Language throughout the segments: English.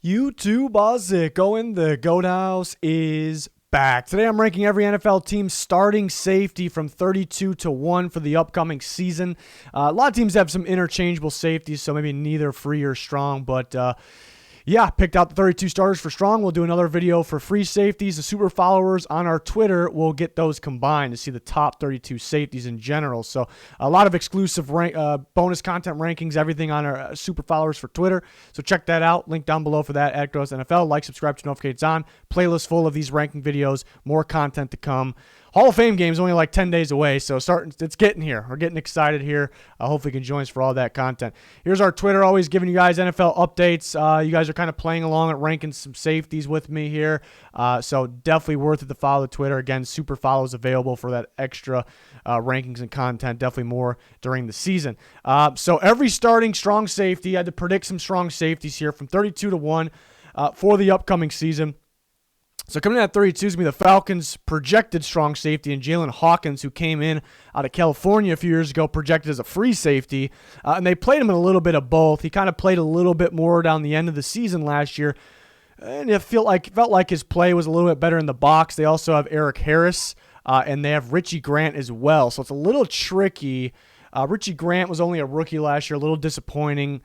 YouTube Ozzico in the Goat House is back. Today I'm ranking every NFL team starting safety from 32 to 1 for the upcoming season. A lot of teams have some interchangeable safeties, so maybe neither free or strong, but yeah, picked out the 32 starters for strong. We'll do another video for free safeties. The super followers on our Twitter will get those combined to see the top 32 safeties in general. So a lot of exclusive bonus content rankings, everything on our super followers for Twitter. So check that out. Link down below for that at Gross NFL. Like, subscribe to notifications on. Playlist full of these ranking videos. More content to come. Hall of Fame game's only like 10 days away, so it's getting here. We're getting excited here. Hopefully you can join us for all that content. Here's our Twitter, always giving you guys NFL updates. You guys are kind of playing along at ranking some safeties with me here, so definitely worth it to follow the Twitter. Again, super follows available for that extra rankings and content, definitely more during the season. So every starting strong safety, I had to predict some strong safeties here from 32 to 1 for the upcoming season. So coming in at 32 is going to be the Falcons' projected strong safety, and Jalen Hawkins, who came in out of California a few years ago, projected as a free safety. And they played him in a little bit of both. He kind of played a little bit more down the end of the season last year, and it felt like his play was a little bit better in the box. They also have Eric Harris, and they have Richie Grant as well. So it's a little tricky. Richie Grant was only a rookie last year, a little disappointing.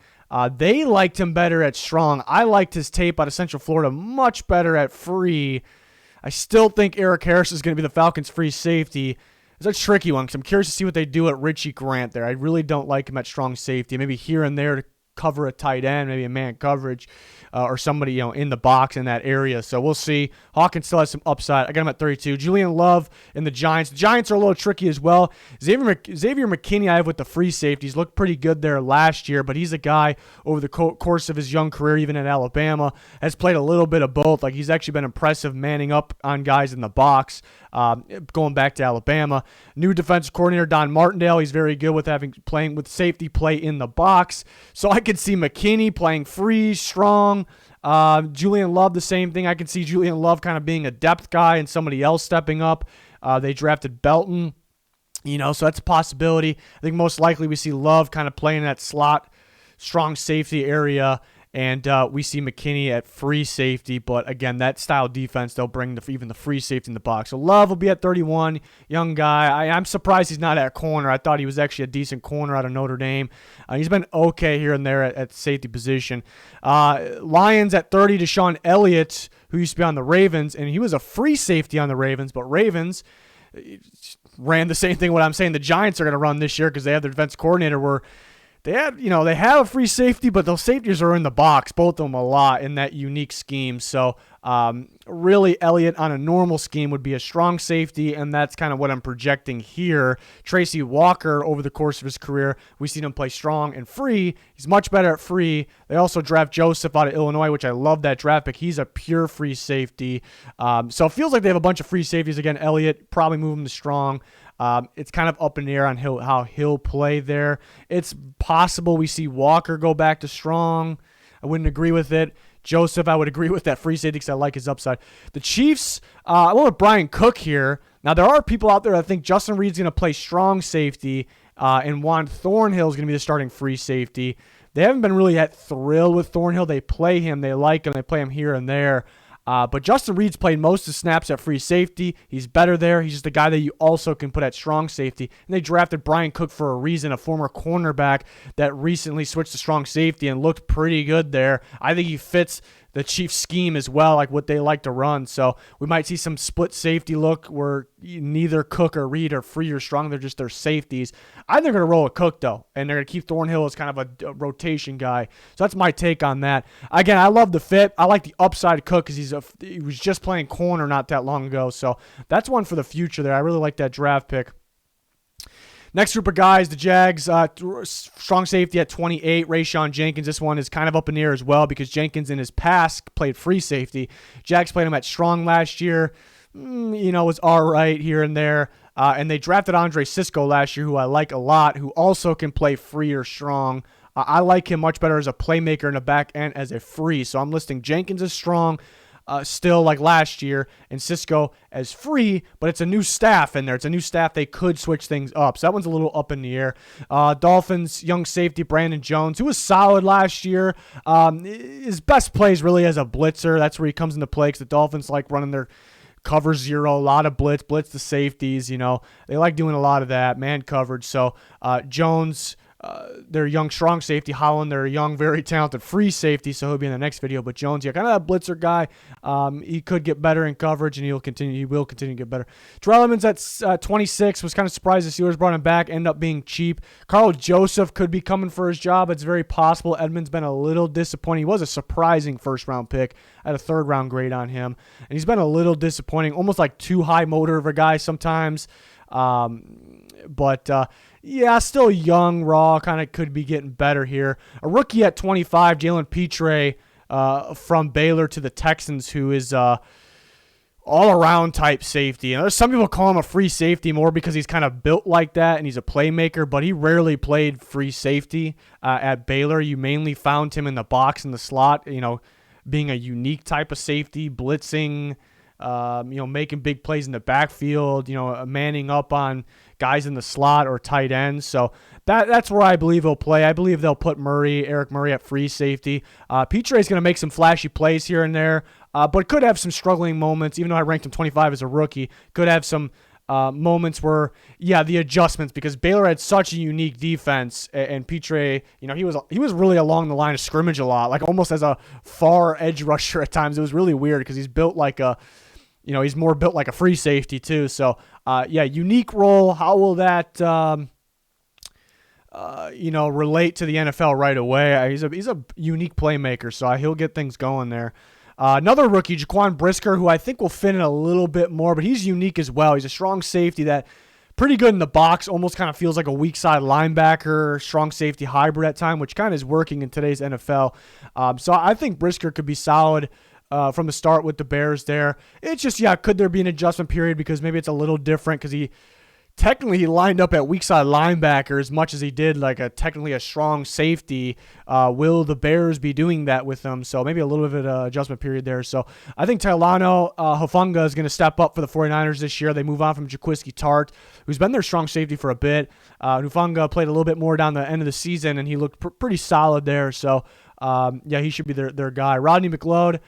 They liked him better at strong. I liked his tape out of Central Florida much better at free. I still think Eric Harris is going to be the Falcons' free safety. It's a tricky one because I'm curious to see what they do at Richie Grant there. I really don't like him at strong safety. Maybe here and there to cover a tight end, maybe a man coverage, or somebody in the box in that area. So we'll see. Hawkins still has some upside. I got him at 32. Julian Love in the Giants. The Giants are a little tricky as well. Xavier McKinney I have with the free safeties. Looked pretty good there last year, but he's a guy over the course of his young career, even at Alabama, has played a little bit of both. Like, he's actually been impressive manning up on guys in the box, going back to Alabama. New defensive coordinator Don Martindale. He's very good with playing with safety play in the box. So I could see McKinney playing free, strong. Julian Love, the same thing. I can see Julian Love kind of being a depth guy and somebody else stepping up. They drafted Belton, so that's a possibility. I think most likely we see Love kind of playing that slot, strong safety area, and we see McKinney at free safety. But again, that style defense, they'll bring even the free safety in the box. So Love will be at 31, young guy. I'm surprised he's not at corner. I thought he was actually a decent corner out of Notre Dame. He's been okay here and there at safety position. Lions at 30, Deshaun Elliott, who used to be on the Ravens, and he was a free safety on the Ravens, but Ravens ran the same thing what I'm saying the Giants are going to run this year because they have their defense coordinator where they have a free safety, but those safeties are in the box, both of them a lot in that unique scheme. So really, Elliott on a normal scheme would be a strong safety, and that's kind of what I'm projecting here. Tracy Walker, over the course of his career, we've seen him play strong and free. He's much better at free. They also draft Joseph out of Illinois, which I love that draft pick. He's a pure free safety. So it feels like they have a bunch of free safeties. Again, Elliott, probably move him to strong. It's kind of up in the air on how he'll play there. It's possible we see Walker go back to strong. I wouldn't agree with it. Joseph, I would agree with that free safety because I like his upside. The Chiefs, I went with Brian Cook here. Now, there are people out there that think Justin Reed's going to play strong safety, and Juan Thornhill is going to be the starting free safety. They haven't been really that thrilled with Thornhill. They play him. They like him. They play him here and there. But Justin Reed's played most of the snaps at free safety. He's better there. He's just a guy that you also can put at strong safety. And they drafted Brian Cook for a reason, a former cornerback that recently switched to strong safety and looked pretty good there. I think he fits the Chiefs scheme as well, like what they like to run. So we might see some split safety look where neither Cook or Reed are free or strong. They're just their safeties. I think they're going to roll a Cook, though, and they're going to keep Thornhill as kind of a rotation guy. So that's my take on that. Again, I love the fit. I like the upside of Cook because he was just playing corner not that long ago. So that's one for the future there. I really like that draft pick. Next group of guys, the Jags, strong safety at 28, Rayshon Jenkins. This one is kind of up in the air as well because Jenkins in his past played free safety. Jags played him at strong last year. Was all right here and there. And they drafted Andre Sisco last year, who I like a lot, who also can play free or strong. I like him much better as a playmaker in the back end as a free. So I'm listing Jenkins as strong. still like last year, and Cisco as free, but it's a new staff in there. It's a new staff. They could switch things up. So that one's a little up in the air. Dolphins, young safety Brandon Jones, who was solid last year. His best plays really as a blitzer. That's where he comes into play because the Dolphins like running their cover zero, a lot of blitz the safeties. They like doing a lot of that, man coverage. So Jones, their young strong safety. Holland, their young, very talented free safety, so he'll be in the next video. But Jones, kind of that blitzer guy. He could get better in coverage, and he will continue to get better. Terrell Edmonds at 26. Was kind of surprised the Steelers brought him back. Ended up being cheap. Carl Joseph could be coming for his job. It's very possible. Edmonds been a little disappointing. He was a surprising first-round pick. I had a third-round grade on him. And he's been a little disappointing, almost like too high motor of a guy sometimes. Yeah, still young, raw, kind of could be getting better here. A rookie at 25, Jalen Petre from Baylor to the Texans, who is all-around type safety. There's some people call him a free safety more because he's kind of built like that and he's a playmaker, but he rarely played free safety at Baylor. You mainly found him in the box, in the slot, being a unique type of safety, blitzing, making big plays in the backfield, manning up on guys in the slot or tight ends. So that's where I believe he'll play. I believe they'll put Eric Murray at free safety. Petre is going to make some flashy plays here and there, but could have some struggling moments. Even though I ranked him 25 as a rookie, could have some moments where, the adjustments, because Baylor had such a unique defense, and Petre, he was really along the line of scrimmage a lot, like almost as a far edge rusher at times. It was really weird because he's built like a he's more built like a free safety too. So, unique role. How will that, relate to the NFL right away? He's a unique playmaker, so he'll get things going there. Another rookie, Jaquan Brisker, who I think will fit in a little bit more, but he's unique as well. He's a strong safety that pretty good in the box, almost kind of feels like a weak side linebacker, strong safety hybrid at time, which kind of is working in today's NFL. So I think Brisker could be solid from the start with the Bears there. It's just, could there be an adjustment period because maybe it's a little different because he lined up at weak side linebacker as much as he did like technically a strong safety. Will the Bears be doing that with him? So maybe a little bit of an adjustment period there. So I think Tailano Hufanga is going to step up for the 49ers this year. They move on from Jaquiski Tart, who's been their strong safety for a bit. Hufanga played a little bit more down the end of the season, and he looked pretty solid there. So he should be their guy. Rodney McLeod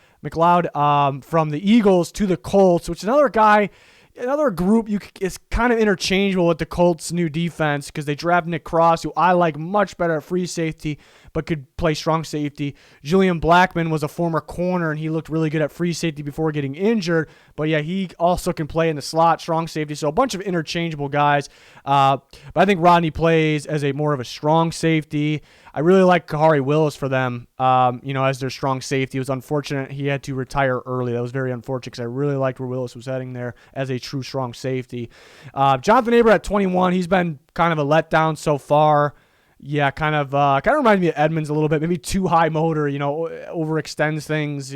from the Eagles to the Colts, which is another group is kind of interchangeable with the Colts' new defense because they drafted Nick Cross, who I like much better at free safety, but could play strong safety. Julian Blackman was a former corner, and he looked really good at free safety before getting injured. But he also can play in the slot, strong safety. So a bunch of interchangeable guys. But I think Rodney plays as more of a strong safety. I really like Kahari Willis for them, as their strong safety. It was unfortunate he had to retire early. That was very unfortunate because I really liked where Willis was heading there as a true strong safety. Jonathan Abram at 21, he's been kind of a letdown so far. Kind of reminds me of Edmonds a little bit. Maybe too high motor, overextends things,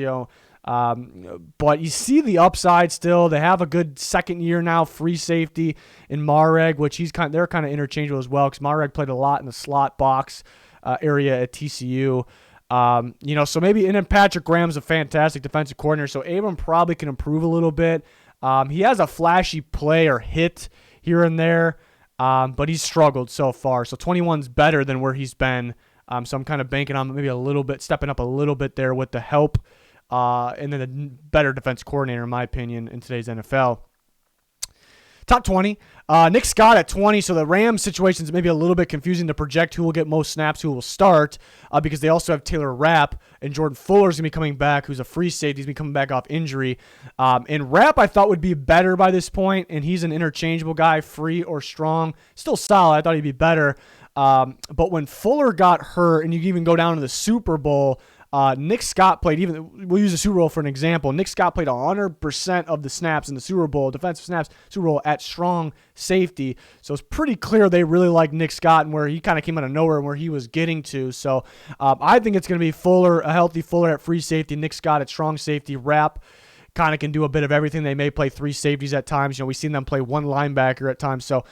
but you see the upside still. They have a good second year now, free safety in Mareg, which they're kind of interchangeable as well because Mareg played a lot in the slot box area at TCU. So maybe, and then Patrick Graham's a fantastic defensive coordinator, so Abram probably can improve a little bit. He has a flashy play or hit here and there, but he's struggled so far. So 21's better than where he's been. So I'm kind of banking on maybe a little bit, stepping up a little bit there with the help, and then a better defense coordinator, in my opinion, in today's NFL. Top 20, Nick Scott at 20. So the Rams situation is maybe a little bit confusing to project who will get most snaps, who will start, because they also have Taylor Rapp, and Jordan Fuller's going to be coming back, who's a free safety. He's going to be coming back off injury. And Rapp I thought would be better by this point, and he's an interchangeable guy, free or strong. Still solid. I thought he'd be better. But when Fuller got hurt, and you even go down to the Super Bowl, Nick Scott played, we'll use the Super Bowl for an example. Nick Scott played 100% of the snaps in the Super Bowl, defensive snaps, Super Bowl at strong safety. So it's pretty clear they really like Nick Scott and where he kind of came out of nowhere and where he was getting to. So I think it's going to be Fuller, a healthy Fuller at free safety, Nick Scott at strong safety, Rapp kind of can do a bit of everything. They may play 3 safeties at times. We've seen them play 1 linebacker at times. So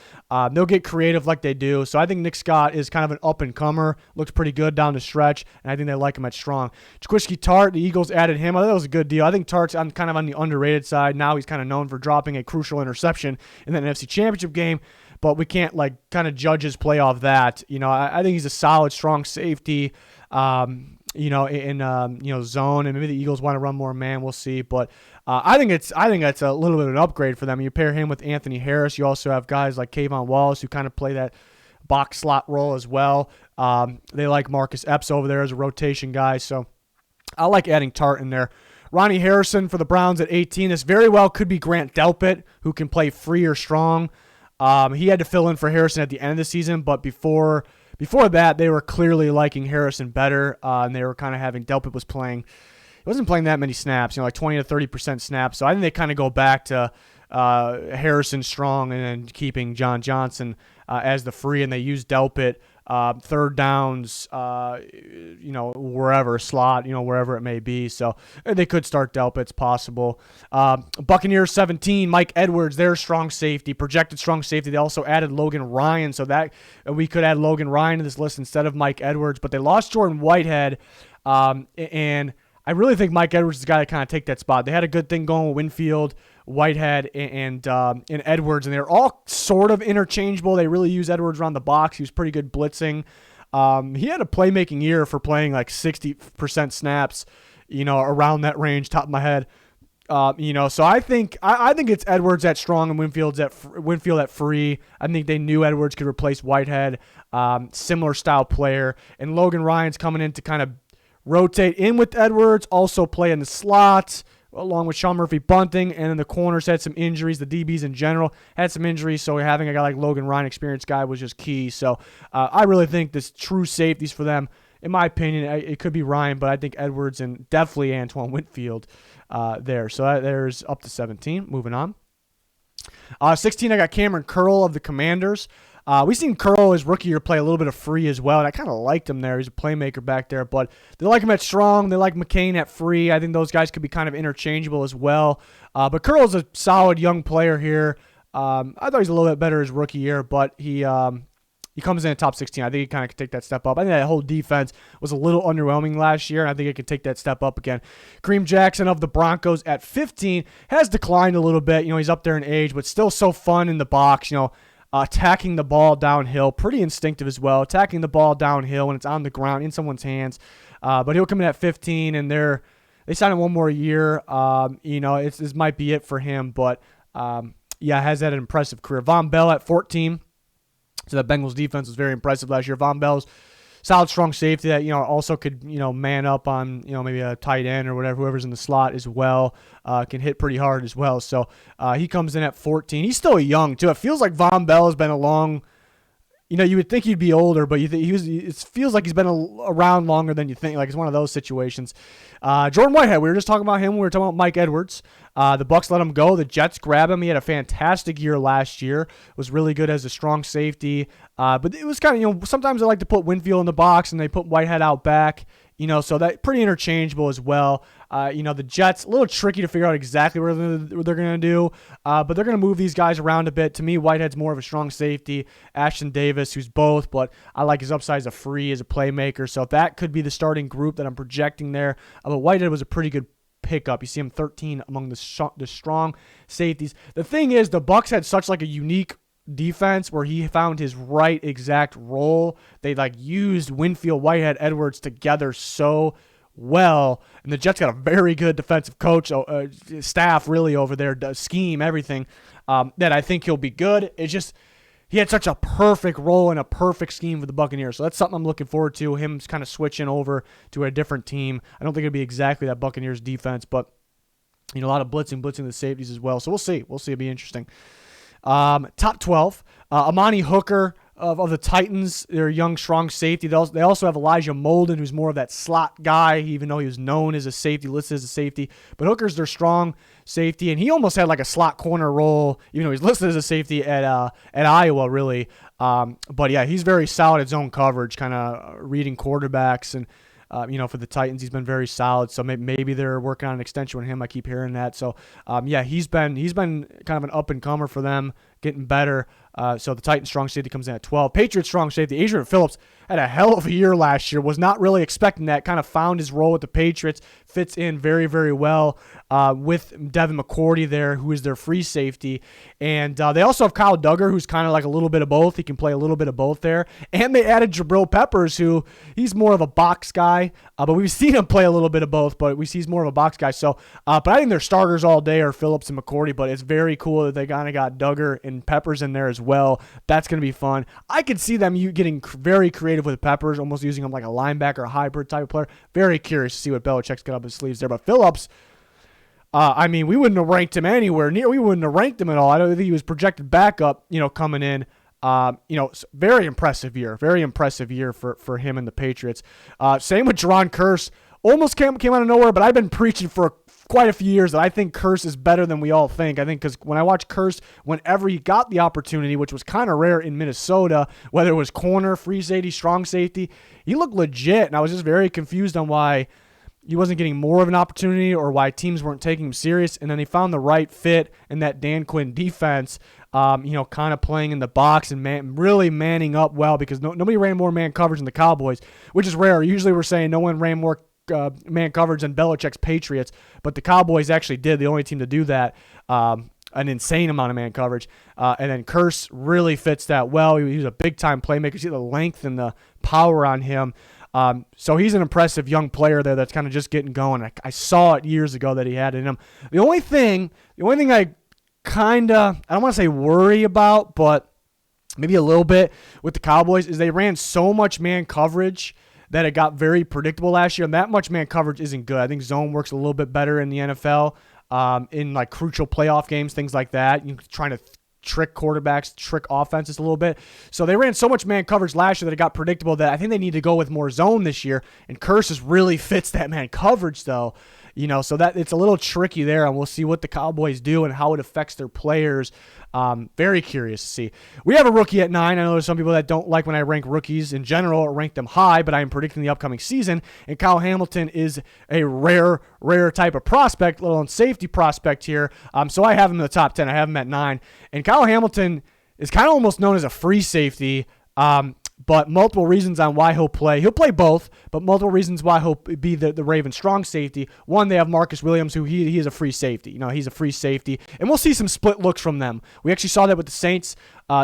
they'll get creative like they do. So I think Nick Scott is kind of an up-and-comer. Looks pretty good down the stretch, and I think they like him at strong. Jaquiski Tartt, the Eagles added him. I thought that was a good deal. I think Tartt's kind of on the underrated side. Now he's kind of known for dropping a crucial interception in that NFC Championship game, but we can't kind of judge his play off that. I think he's a solid, strong safety. In zone, and maybe the Eagles want to run more man. We'll see, but I think that's a little bit of an upgrade for them. You pair him with Anthony Harris. You also have guys like Kayvon Wallace who kind of play that box slot role as well. They like Marcus Epps over there as a rotation guy, so I like adding Tartt in there. Ronnie Harrison for the Browns at 18. This very well could be Grant Delpit, who can play free or strong. He had to fill in for Harrison at the end of the season, but before that, they were clearly liking Harrison better, and they were kind of having Delpit wasn't playing that many snaps, like 20 to 30% snaps. So I think they kind of go back to Harrison strong and then keeping John Johnson as the free, and they use Delpit third downs, wherever, slot, wherever it may be. So they could start Delpit. It's possible. Buccaneers 17, Mike Edwards, their strong safety, projected strong safety. They also added Logan Ryan, so that we could add Logan Ryan to this list instead of Mike Edwards. But they lost Jordan Whitehead, and I really think Mike Edwards is the guy to kind of take that spot. They had a good thing going with Winfield, Whitehead, and Edwards, and they're all sort of interchangeable. They really use Edwards around the box. He was pretty good blitzing. He had a playmaking year for playing like 60% snaps, around that range, top of my head. So I think it's Edwards at strong and Winfield at free. I think they knew Edwards could replace Whitehead, similar style player, and Logan Ryan's coming in to kind of rotate in with Edwards, also play in the slots, along with Sean Murphy Bunting, and then the corners had some injuries. The DBs in general had some injuries, so having a guy like Logan Ryan, experienced guy, was just key. So I really think this true safeties for them, in my opinion, it could be Ryan, but I think Edwards and definitely Antoine Winfield there. So there's up to 17. Moving on. 16, I got Cameron Curl of the Commanders. We've seen Curl his rookie year play a little bit of free as well, and I kind of liked him there. He's a playmaker back there, but they like him at strong. They like McCain at free. I think those guys could be kind of interchangeable as well. But Curl's a solid young player here. I thought he's a little bit better his rookie year, but he comes in at top 16. I think he kind of could take that step up. I think that whole defense was a little underwhelming last year, and I think it could take that step up again. Kareem Jackson of the Broncos at 15 has declined a little bit. He's up there in age, but still so fun in the box. Attacking the ball downhill, pretty instinctive as well. Attacking the ball downhill when it's on the ground in someone's hands. But he'll come in at 15, and they signed him one more year. This might be it for him, but has had an impressive career. Von Bell at 14. So the Bengals defense was very impressive last year. Von Bell's solid, strong safety that, also could, man up on, maybe a tight end or whatever, whoever's in the slot as well, can hit pretty hard as well. So he comes in at 14. He's still young, too. It feels like Von Bell has been you would think he'd be older, but it feels like he's been around longer than you think. Like, it's one of those situations. Jordan Whitehead, we were just talking about him. We were talking about Mike Edwards. The Bucs let him go. The Jets grab him. He had a fantastic year last year. Was really good as a strong safety. But it was kind of, sometimes they like to put Winfield in the box and they put Whitehead out back. So that pretty interchangeable as well. The Jets, a little tricky to figure out exactly what they're going to do, but they're going to move these guys around a bit. To me, Whitehead's more of a strong safety. Ashton Davis, who's both, but I like his upside as a free, as a playmaker. So that could be the starting group that I'm projecting there. But Whitehead was a pretty good pickup. You see him 13 among the strong safeties. The thing is, the Bucs had such a unique defense where he found his right exact role. They used Winfield, Whitehead, Edwards together so well, and the Jets got a very good defensive coach, staff really over there, scheme, everything, that I think he'll be good. It's just he had such a perfect role and a perfect scheme for the Buccaneers, so that's something I'm looking forward to, him kind of switching over to a different team. I don't think it'll be exactly that Buccaneers defense, but a lot of blitzing the safeties as well, so we'll see. It'll be interesting. Top 12, Amani Hooker of the Titans, their young, strong safety. They also have Elijah Molden, who's more of that slot guy, even though he was known as a safety, listed as a safety. But Hooker's their strong safety, and he almost had a slot corner role, even though he's listed as a safety at Iowa, really. But yeah, he's very solid at zone coverage, kind of reading quarterbacks, and for the Titans. He's been very solid. So maybe they're working on an extension with him. I keep hearing that. So, he's been kind of an up-and-comer for them, getting better. So the Titans strong safety comes in at 12. Patriots strong safety, Adrian Phillips, had a hell of a year last year. Was not really expecting that. Kind of found his role with the Patriots. Fits in very, very well with Devin McCourty there, who is their free safety. And they also have Kyle Duggar, who's kind of like a little bit of both. He can play a little bit of both there. And they added Jabril Peppers, who he's more of a box guy. But we've seen him play a little bit of both, but we see he's more of a box guy. So, but I think their starters all day are Phillips and McCourty, but it's very cool that they kind of got Duggar and Peppers in there as well. That's going to be fun. I could see them getting very creative with Peppers, almost using him like a linebacker, a hybrid type of player. Very curious to see what Belichick's got up his sleeves there. But Phillips, we wouldn't have ranked him anywhere near. We wouldn't have ranked him at all. I don't think he was projected backup, coming in. Very impressive year. Very impressive year for him and the Patriots. Same with Jerron Kearse. Almost came out of nowhere, but I've been preaching for quite a few years that I think Kearse is better than we all think. I think because when I watch Kearse, whenever he got the opportunity, which was kind of rare in Minnesota, whether it was corner, free safety, strong safety, he looked legit, and I was just very confused on why he wasn't getting more of an opportunity or why teams weren't taking him serious. And then he found the right fit in that Dan Quinn defense, kind of playing in the box and really manning up well, because nobody ran more man coverage than the Cowboys, which is rare. Usually we're saying no one ran more man coverage than Belichick's Patriots, but the Cowboys actually did, the only team to do that, an insane amount of man coverage. And then Kearse really fits that well. He was a big-time playmaker. You see the length and the power on him. So he's an impressive young player there that's kind of just getting going. I saw it years ago that he had it in him. The only thing I kind of, I don't want to say worry about, but maybe a little bit with the Cowboys is they ran so much man coverage that it got very predictable last year, and that much man coverage isn't good. I think zone works a little bit better in the NFL, in like crucial playoff games, things like that. You're trying to trick quarterbacks, trick offenses a little bit. So they ran so much man coverage last year that it got predictable that I think they need to go with more zone this year, and Kearse really fits that man coverage though. So that it's a little tricky there, and we'll see what the Cowboys do and how it affects their players. Very curious to see. We have a rookie at 9. I know there's some people that don't like when I rank rookies in general or rank them high, but I am predicting the upcoming season, and Kyle Hamilton is a rare type of prospect, let alone safety prospect here. So I have him in the top 10. I have him at 9. And Kyle Hamilton is kind of almost known as a free safety. But multiple reasons on why he'll play. He'll play both, but multiple reasons why he'll be the Ravens' strong safety. One, they have Marcus Williams, who he is a free safety. He's a free safety. And we'll see some split looks from them. We actually saw that with the Saints,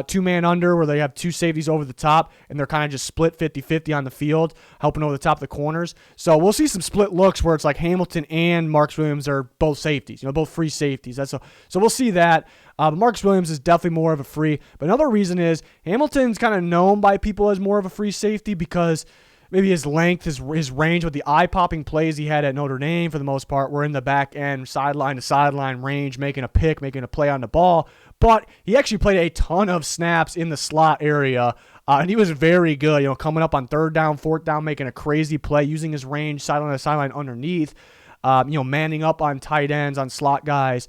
two-man under, where they have two safeties over the top, and they're kind of just split 50-50 on the field, helping over the top of the corners. So we'll see some split looks where it's like Hamilton and Marcus Williams are both safeties, both free safeties. So we'll see that. Marcus Williams is definitely more of a free. But another reason is Hamilton's kind of known by people as more of a free safety because maybe his length, his range with the eye-popping plays he had at Notre Dame for the most part were in the back end, sideline to sideline range, making a pick, making a play on the ball. But he actually played a ton of snaps in the slot area, and he was very good, coming up on third down, fourth down, making a crazy play, using his range, sideline to sideline underneath, manning up on tight ends, on slot guys.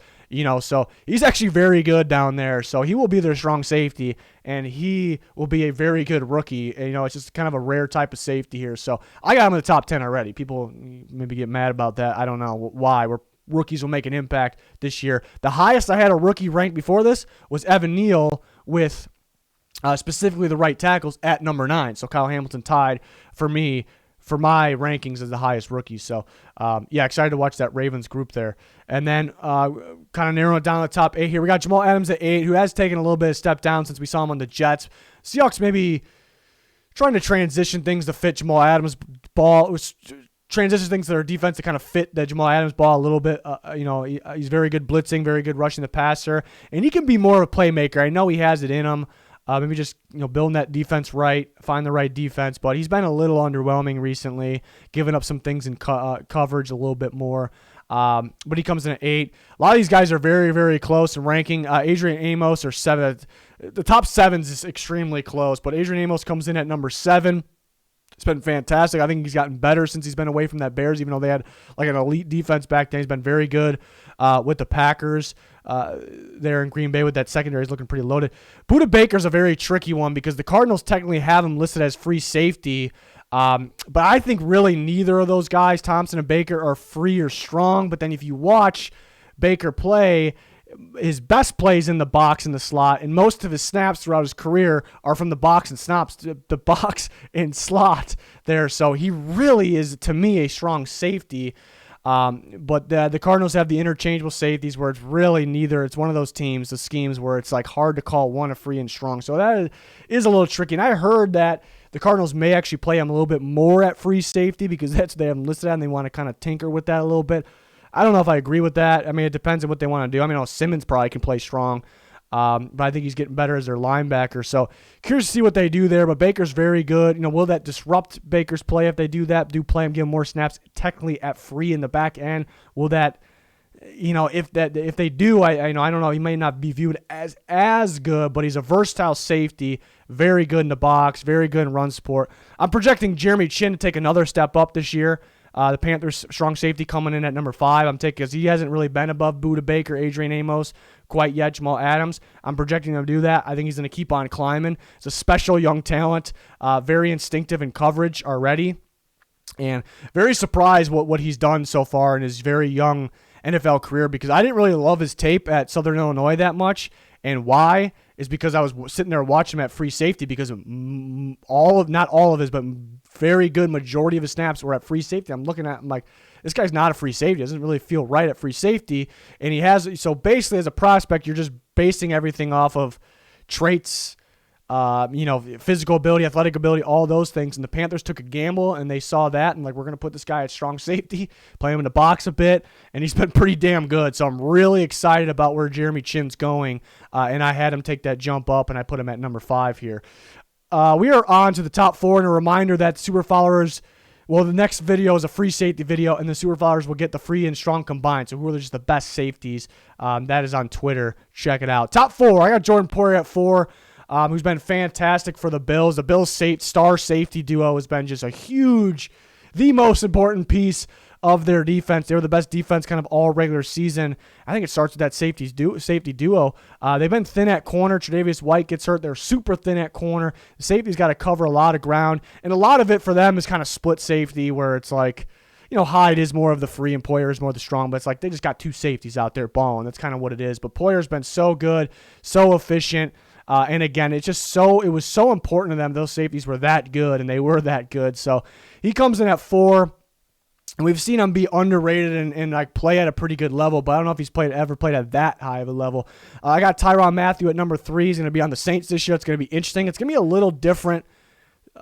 So he's actually very good down there. So he will be their strong safety, and he will be a very good rookie. And, it's just kind of a rare type of safety here. So I got him in the top 10 already. People maybe get mad about that. I don't know why. Rookies will make an impact this year. The highest I had a rookie ranked before this was Evan Neal with specifically the right tackles at number 9. So Kyle Hamilton tied for me for my rankings as the highest rookie. So, excited to watch that Ravens group there. And then kind of narrowing it down to the top 8 here. We got Jamal Adams at 8, who has taken a little bit of step down since we saw him on the Jets. Seahawks maybe trying to transition things to fit Jamal Adams' ball. Transition things to their defense to kind of fit the Jamal Adams ball a little bit. He's very good blitzing, very good rushing the passer. And he can be more of a playmaker. I know he has it in him. Maybe just building that defense right, find the right defense. But he's been a little underwhelming recently, giving up some things in coverage a little bit more. But he comes in at 8. A lot of these guys are very, very close in ranking. Adrian Amos are 7. The top 7 is extremely close, but Adrian Amos comes in at number 7. It's been fantastic. I think he's gotten better since he's been away from that Bears, even though they had like an elite defense back then. He's been very good with the Packers there in Green Bay with that secondary. He's looking pretty loaded. Budda Baker's a very tricky one because the Cardinals technically have him listed as free safety, But I think really neither of those guys, Thompson and Baker, are free or strong. But then if you watch Baker play, his best plays in the box and the slot, and most of his snaps throughout his career are from the box and the box and slot there. So he really is, to me, a strong safety. But the Cardinals have the interchangeable safeties where it's really neither. It's one of those teams, the schemes where it's like hard to call one a free and strong. So that is a little tricky. And I heard that the Cardinals may actually play him a little bit more at free safety because that's what they have him listed at, and they want to kind of tinker with that a little bit. I don't know if I agree with that. I mean, it depends on what they want to do. I mean, Simmons probably can play strong, but I think he's getting better as their linebacker. So curious to see what they do there, but Baker's very good. Will that disrupt Baker's play if they do that? Do play him, give him more snaps technically at free in the back end? Will that, if they do, I don't know. He may not be viewed as good, but he's a versatile safety, very good in the box, very good in run support. I'm projecting Jeremy Chin to take another step up this year. The Panthers' strong safety coming in at number 5. I'm taking because he hasn't really been above Budda Baker, Adrian Amos quite yet, Jamal Adams. I'm projecting him to do that. I think he's going to keep on climbing. He's a special young talent, very instinctive in coverage already, and very surprised what he's done so far in his very young NFL career because I didn't really love his tape at Southern Illinois that much. And why is because I was sitting there watching him at free safety because not all of his, but very good majority of his snaps were at free safety. I'm looking at him like, this guy's not a free safety. Doesn't really feel right at free safety. And so basically as a prospect, you're just basing everything off of traits, physical ability, athletic ability, all those things. And the Panthers took a gamble, and they saw that, and we're going to put this guy at strong safety, play him in the box a bit, and he's been pretty damn good. So I'm really excited about where Jeremy Chin's going, and I had him take that jump up, and I put him at number 5 here. We are on to the top 4, and a reminder that Super Followers, the next video is a free safety video, and the Super Followers will get the free and strong combined. So who are just the best safeties? That is on Twitter. Check it out. Top 4, I got Jordan Poyer at 4. Who's been fantastic for the Bills. The Bills' star safety duo has been just the most important piece of their defense. They were the best defense kind of all regular season. I think it starts with that safety duo. They've been thin at corner. Tre'Davious White gets hurt. They're super thin at corner. The safety's got to cover a lot of ground, and a lot of it for them is kind of split safety where it's like, Hyde is more of the free and Poyer is more of the strong, but it's like they just got 2 safeties out there balling. That's kind of what it is. But Poyer's been so good, so efficient. And again, it was so important to them. Those safeties were that good, and they were that good. So he comes in at 4, and we've seen him be underrated and like play at a pretty good level. But I don't know if he's ever played at that high of a level. I got Tyrann Mathieu at number 3. He's going to be on the Saints this year. It's going to be interesting. It's going to be a little different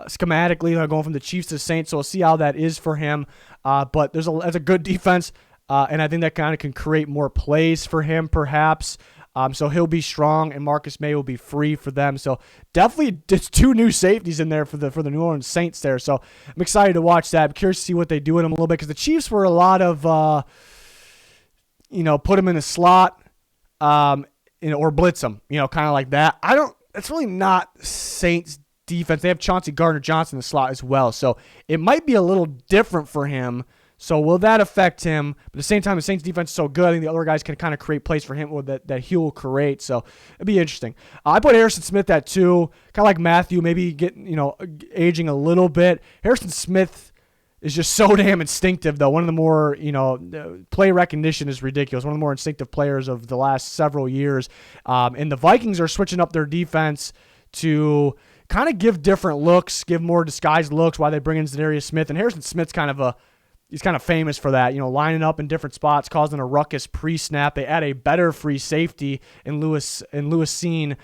schematically. They're going from the Chiefs to the Saints, so we'll see how that is for him. But that's a good defense, and I think that kind of can create more plays for him, perhaps. So he'll be strong, and Marcus May will be free for them. So definitely just 2 new safeties in there for the New Orleans Saints there. So I'm excited to watch that. I'm curious to see what they do with him a little bit because the Chiefs were a lot of, put him in a slot, or blitz him, kind of like that. That's really not Saints defense. They have Chauncey Gardner-Johnson in the slot as well. So it might be a little different for him. So will that affect him? But at the same time, the Saints defense is so good, I think the other guys can kind of create plays for him that he will create. So it'd be interesting. I put Harrison Smith at 2, kind of like Matthew, maybe aging a little bit. Harrison Smith is just so damn instinctive, though. One of the more, play recognition is ridiculous. One of the more instinctive players of the last several years. And the Vikings are switching up their defense to kind of give different looks, give more disguised looks while they bring in Zadarius Smith. And Harrison Smith's he's kind of famous for that, lining up in different spots, causing a ruckus pre-snap. They add a better free safety in Lewis Cine.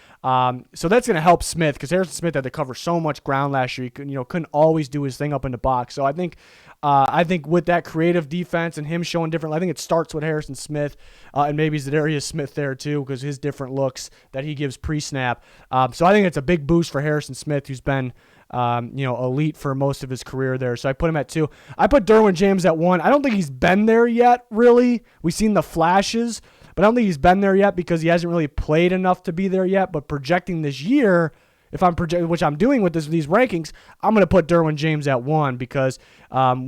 So that's going to help Smith because Harrison Smith had to cover so much ground last year. He couldn't always do his thing up in the box. So I think with that creative defense and him showing different, I think it starts with Harrison Smith and maybe Zadarius Smith there too because his different looks that he gives pre-snap. So I think it's a big boost for Harrison Smith, who's been elite for most of his career there. So I put him at 2. I put Derwin James at 1. I don't think he's been there yet, really. We've seen the flashes, but I don't think he's been there yet because he hasn't really played enough to be there yet. But projecting this year, if I'm projecting, which I'm doing with these rankings, I'm going to put Derwin James at 1 because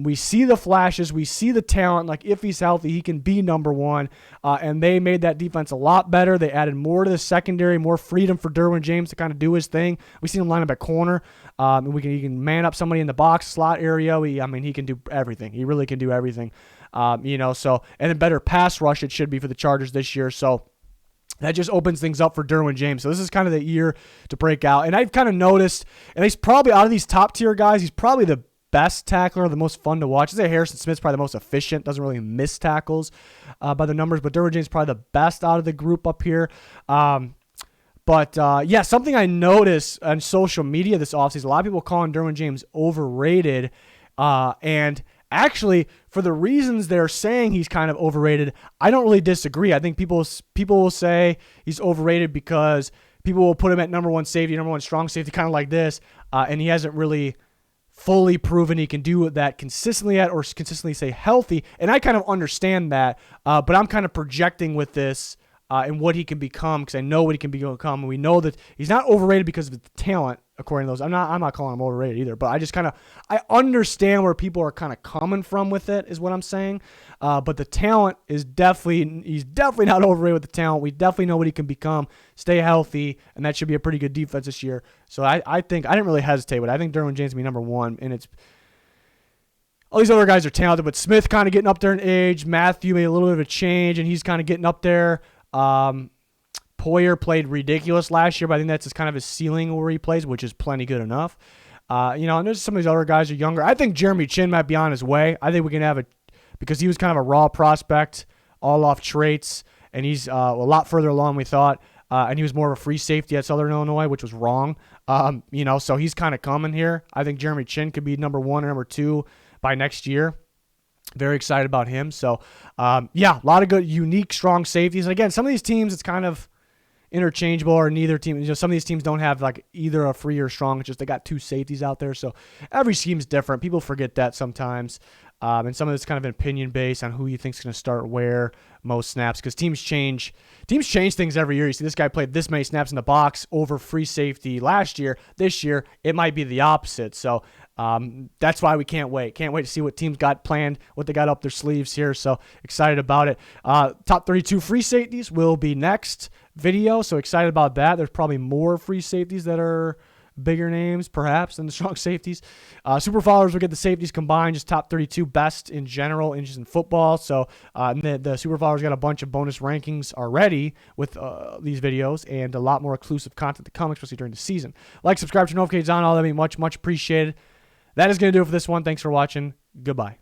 we see the flashes, we see the talent. Like if he's healthy, he can be number 1. And they made that defense a lot better. They added more to the secondary, more freedom for Derwin James to kind of do his thing. We see him line up at corner. He can man up somebody in the box slot area. He can do everything. He really can do everything. And then better pass rush it should be for the Chargers this year. So that just opens things up for Derwin James. So this is kind of the year to break out. And I've kind of noticed, and he's probably out of these top tier guys, he's probably the best tackler, the most fun to watch. I'd say Harrison Smith's probably the most efficient, doesn't really miss tackles by the numbers, but Derwin James is probably the best out of the group up here. Something I noticed on social media this offseason, a lot of people calling Derwin James overrated, and actually, for the reasons they're saying he's kind of overrated, I don't really disagree. I think people will say he's overrated because people will put him at number 1 safety, number 1 strong safety, kind of like this, and he hasn't really fully proven he can do that consistently or consistently stay healthy. And I kind of understand that, but I'm kind of projecting with this and what he can become because I know what he can become, and we know that he's not overrated because of the talent. According to those, I'm not calling him overrated either, but I understand where people are kind of coming from with it, is what I'm saying. But the talent he's definitely not overrated with the talent. We definitely know what he can become. Stay healthy, and that should be a pretty good defense this year. So I think I didn't really hesitate, but I think Derwin James will be number 1, and it's all these other guys are talented, but Smith kind of getting up there in age. Matthew made a little bit of a change, and he's kind of getting up there. Poyer played ridiculous last year, but I think that's kind of his ceiling where he plays, which is plenty good enough. And there's some of these other guys are younger. I think Jeremy Chin might be on his way. I think we can have because he was kind of a raw prospect, all off traits, and he's a lot further along than we thought. And he was more of a free safety at Southern Illinois, which was wrong. So he's kind of coming here. I think Jeremy Chin could be number 1 or number 2 by next year. Very excited about him. So, a lot of good, unique, strong safeties. And again, some of these teams, it's kind of interchangeable, or neither team. Some of these teams don't have like either a free or strong. It's just they got 2 safeties out there. So every scheme's different. People forget that sometimes. And some of it's kind of an opinion based on who you think's going to start where most snaps, because teams change things every year. You see this guy played this many snaps in the box over free safety last year. This year, it might be the opposite. So that's why we can't wait. Can't wait to see what teams got planned, what they got up their sleeves here. So excited about it. Top 32 free safeties will be next video. So excited about that. There's probably more free safeties that are bigger names perhaps than the strong safeties. Super followers will get the safeties combined, just top 32 best in general in football. So the super followers got a bunch of bonus rankings already with these videos and a lot more exclusive content to come, especially during the season. Like, subscribe, turn notifications on, all that. Much appreciated. That is going to do it for this one. Thanks for watching. Goodbye.